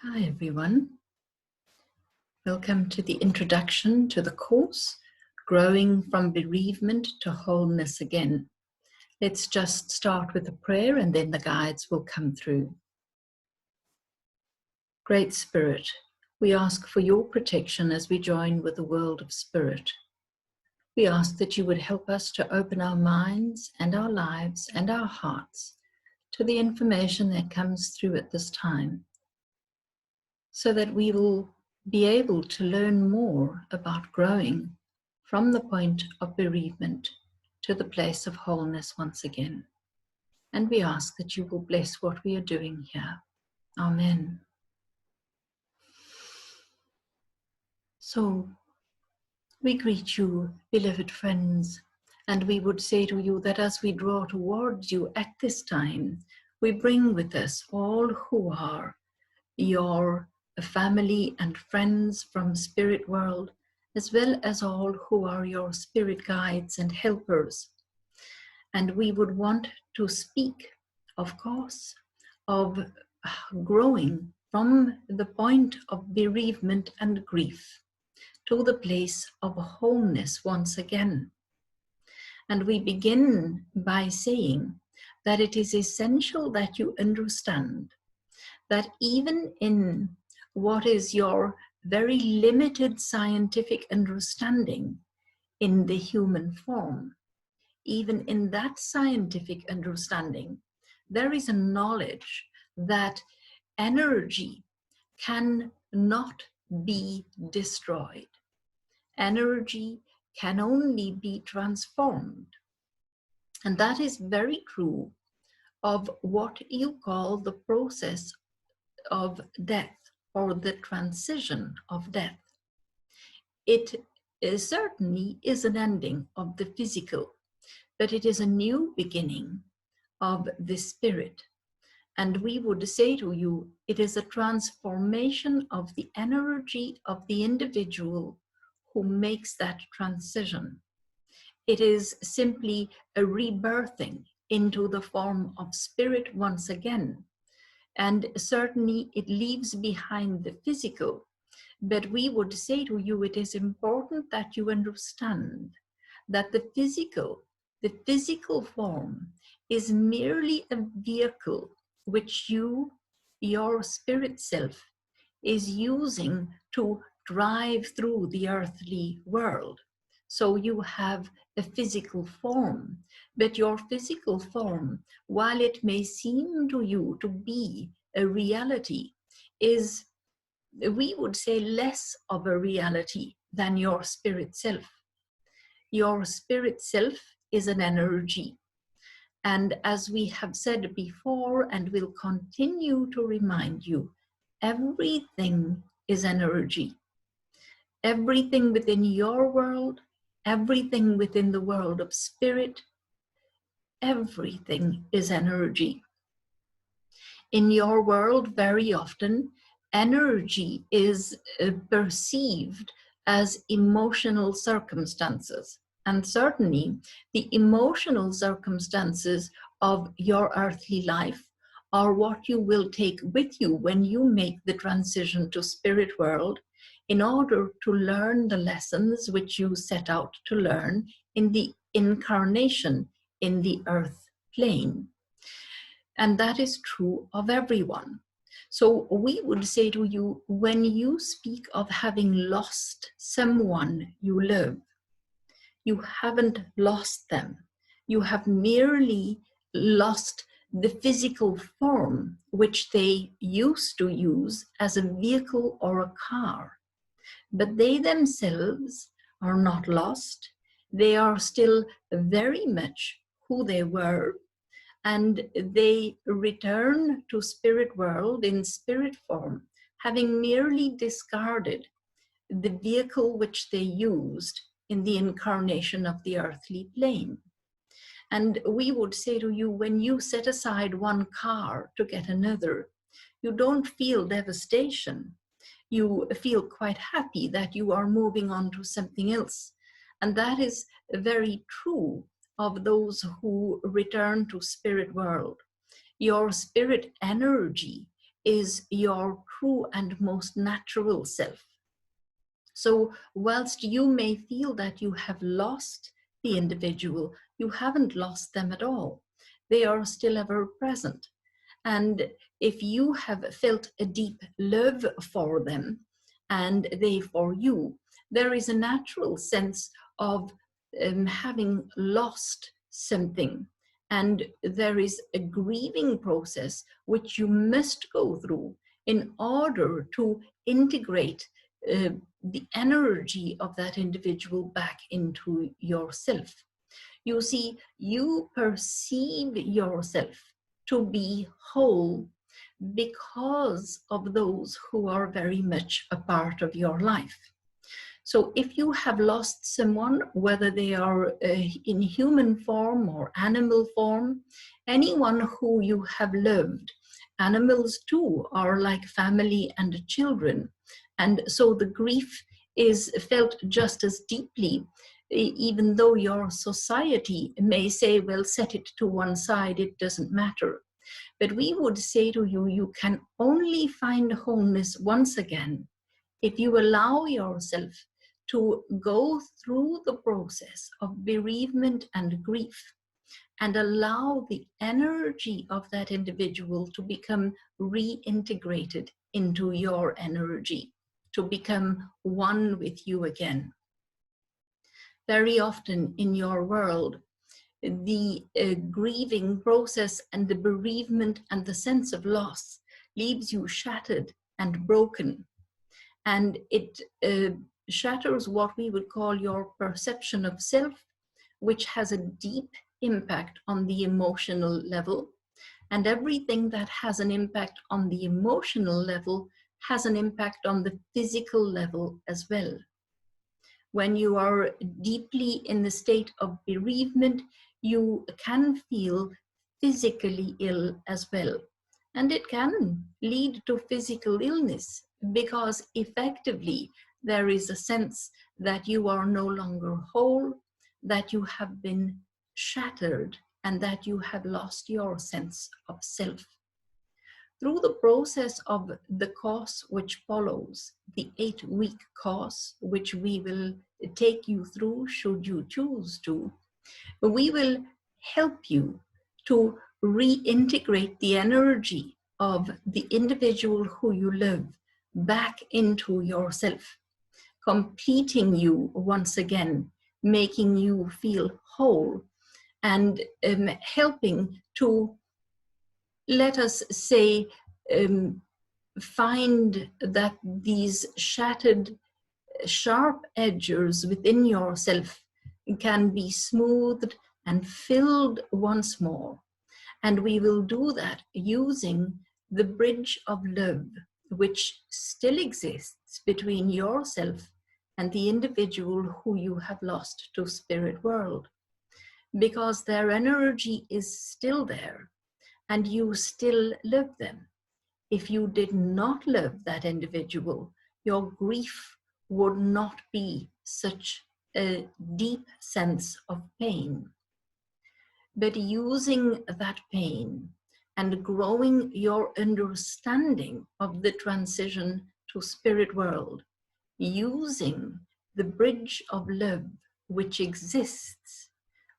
Hi everyone, welcome to the introduction to the course, Growing from Bereavement to Wholeness Again. Let's just start with a prayer and then the guides will come through. Great Spirit, we ask for your protection as we join with the world of Spirit. We ask that you would help us to open our minds and our lives and our hearts to the information that comes through at this time, so that we will be able to learn more about growing from the point of bereavement to the place of wholeness once again. And we ask that you will bless what we are doing here. Amen. So, we greet you, beloved friends, and we would say to you that as we draw towards you at this time, we bring with us all who are your family and friends from spirit world, as well as all who are your spirit guides and helpers. And we would want to speak, of course, of growing from the point of bereavement and grief to the place of wholeness once again. And we begin by saying that it is essential that you understand that even in what is your very limited scientific understanding in the human form, even in that scientific understanding, there is a knowledge that energy cannot be destroyed. Energy can only be transformed. And that is very true of what you call the process of death, or the transition of death. It certainly is an ending of the physical, but it is a new beginning of the spirit. And we would say to you, it is a transformation of the energy of the individual who makes that transition. It is simply a rebirthing into the form of spirit once again. And certainly it leaves behind the physical, but we would say to you, it is important that you understand that the physical form is merely a vehicle which your spirit self, is using to drive through the earthly world. So you have a physical form, but your physical form, while it may seem to you to be a reality, is, we would say, less of a reality than your spirit self. Your spirit self is an energy. And as we have said before, and will continue to remind you, everything is energy. Everything within your world, everything within the world of spirit, everything is energy. In your world, very often, energy is perceived as emotional circumstances. And certainly, the emotional circumstances of your earthly life are what you will take with you when you make the transition to spirit world, in order to learn the lessons which you set out to learn in the incarnation in the earth plane. And that is true of everyone. So we would say to you, when you speak of having lost someone you love, you haven't lost them. You have merely lost the physical form which they used to use as a vehicle or a car. But they themselves are not lost. They are still very much who they were, and they return to spirit world in spirit form, having merely discarded the vehicle which they used in the incarnation of the earthly plane. And we would say to you, when you set aside one car to get another, you don't feel devastation. You feel quite happy that you are moving on to something else. And that is very true of those who return to spirit world. Your spirit energy is your true and most natural self. So whilst you may feel that you have lost the individual, you haven't lost them at all. They are still ever present. And if you have felt a deep love for them and they for you, there is a natural sense of having lost something. And there is a grieving process which you must go through in order to integrate the energy of that individual back into yourself. You see, you perceive yourself to be whole because of those who are very much a part of your life. So if you have lost someone, whether they are in human form or animal form, anyone who you have loved, animals too are like family and children. And so the grief is felt just as deeply, even though your society may say, well, set it to one side, it doesn't matter. But we would say to you, you can only find wholeness once again if you allow yourself to go through the process of bereavement and grief and allow the energy of that individual to become reintegrated into your energy, to become one with you again. Very often in your world, the grieving process and the bereavement and the sense of loss leaves you shattered and broken. And it shatters what we would call your perception of self, which has a deep impact on the emotional level. And everything that has an impact on the emotional level has an impact on the physical level as well. When you are deeply in the state of bereavement, you can feel physically ill as well. And it can lead to physical illness because effectively there is a sense that you are no longer whole, that you have been shattered, and that you have lost your sense of self. Through the process of the course which follows, the 8-week course, which we will take you through should you choose to, we will help you to reintegrate the energy of the individual who you love back into yourself, completing you once again, making you feel whole, and helping to, let us say, find that these shattered, sharp edges within yourself can be smoothed and filled once more. And we will do that using the bridge of love, which still exists between yourself and the individual who you have lost to spirit world, because their energy is still there and you still love them. If you did not love that individual, your grief would not be such a deep sense of pain. But using that pain and growing your understanding of the transition to spirit world, using the bridge of love which exists,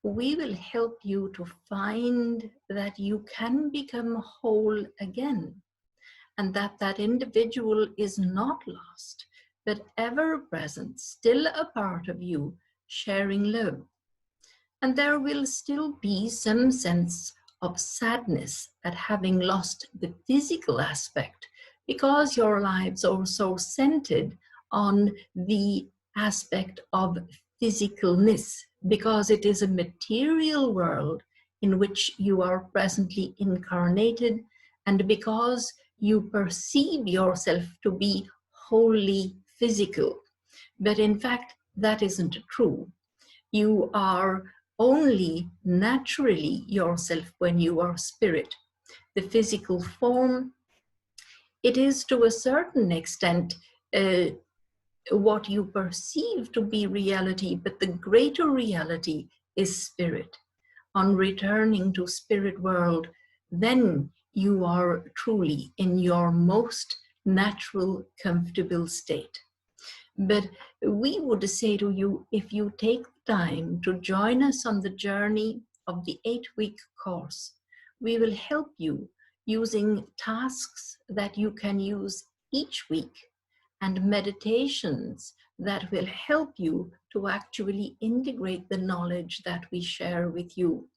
we will help you to find that you can become whole again, and that that individual is not lost, but ever present, still a part of you, sharing love. And there will still be some sense of sadness at having lost the physical aspect, because your lives are so centered on the aspect of physicalness, because it is a material world in which you are presently incarnated, and because you perceive yourself to be wholly physical. But in fact, that isn't true. You are only naturally yourself when you are spirit. The physical form, it is to a certain extent what you perceive to be reality, but the greater reality is spirit. On returning to spirit world, then you are truly in your most natural, comfortable state. But we would say to you, if you take time to join us on the journey of the 8-week course, we will help you using tasks that you can use each week and meditations that will help you to actually integrate the knowledge that we share with you.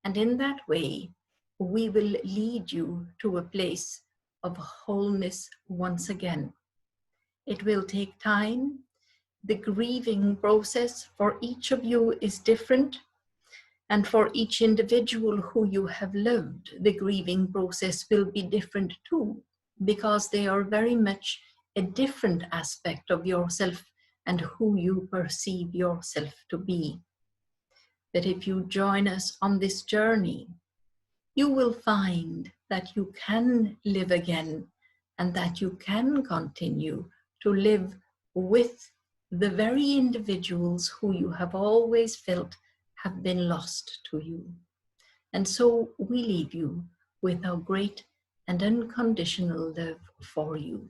And in that way, we will lead you to a place of wholeness once again. It will take time. The grieving process for each of you is different. And for each individual who you have loved, the grieving process will be different too, because they are very much a different aspect of yourself and who you perceive yourself to be. But if you join us on this journey, you will find that you can live again and that you can continue to live with the very individuals who you have always felt have been lost to you. And so we leave you with our great and unconditional love for you.